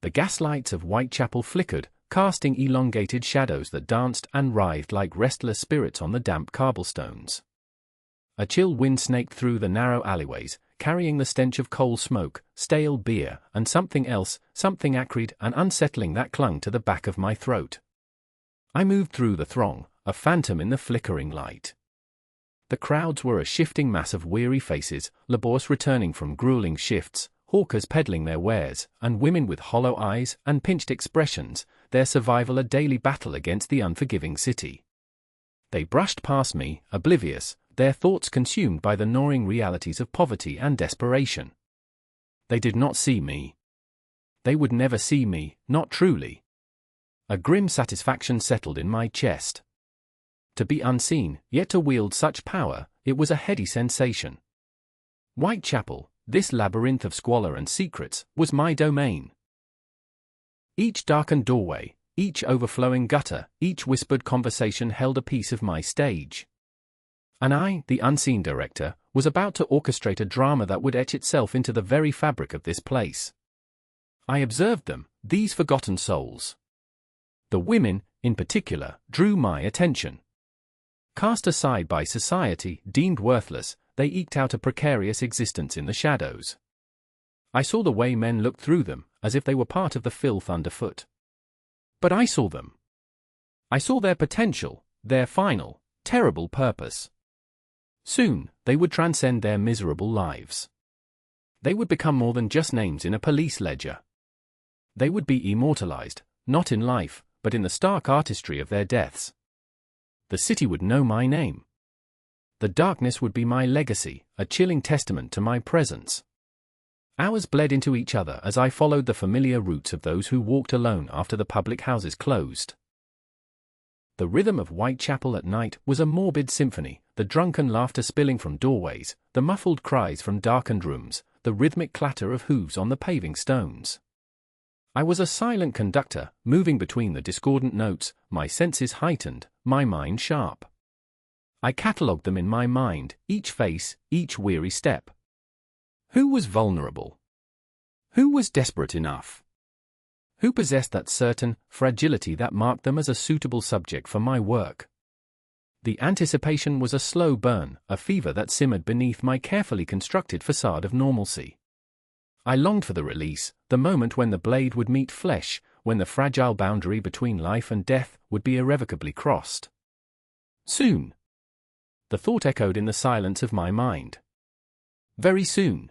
The gaslights of Whitechapel flickered, casting elongated shadows that danced and writhed like restless spirits on the damp cobblestones. A chill wind snaked through the narrow alleyways, carrying the stench of coal smoke, stale beer, and something else, something acrid and unsettling that clung to the back of my throat. I moved through the throng, a phantom in the flickering light. The crowds were a shifting mass of weary faces, labourers returning from grueling shifts, hawkers peddling their wares, and women with hollow eyes and pinched expressions, their survival a daily battle against the unforgiving city. They brushed past me, oblivious, their thoughts consumed by the gnawing realities of poverty and desperation. They did not see me. They would never see me, not truly. A grim satisfaction settled in my chest. To be unseen, yet to wield such power, it was a heady sensation. Whitechapel, this labyrinth of squalor and secrets, was my domain. Each darkened doorway, each overflowing gutter, each whispered conversation held a piece of my stage. And I, the unseen director, was about to orchestrate a drama that would etch itself into the very fabric of this place. I observed them, these forgotten souls. The women, in particular, drew my attention. Cast aside by society, deemed worthless, they eked out a precarious existence in the shadows. I saw the way men looked through them, as if they were part of the filth underfoot. But I saw them. I saw their potential, their final, terrible purpose. Soon, they would transcend their miserable lives. They would become more than just names in a police ledger. They would be immortalized, not in life, but in the stark artistry of their deaths. The city would know my name. The darkness would be my legacy, a chilling testament to my presence. Hours bled into each other as I followed the familiar routes of those who walked alone after the public houses closed. The rhythm of Whitechapel at night was a morbid symphony, the drunken laughter spilling from doorways, the muffled cries from darkened rooms, the rhythmic clatter of hooves on the paving stones. I was a silent conductor, moving between the discordant notes, my senses heightened, my mind sharp. I catalogued them in my mind, each face, each weary step. Who was vulnerable? Who was desperate enough? Who possessed that certain fragility that marked them as a suitable subject for my work? The anticipation was a slow burn, a fever that simmered beneath my carefully constructed facade of normalcy. I longed for the release, the moment when the blade would meet flesh, when the fragile boundary between life and death would be irrevocably crossed. Soon. The thought echoed in the silence of my mind. Very soon.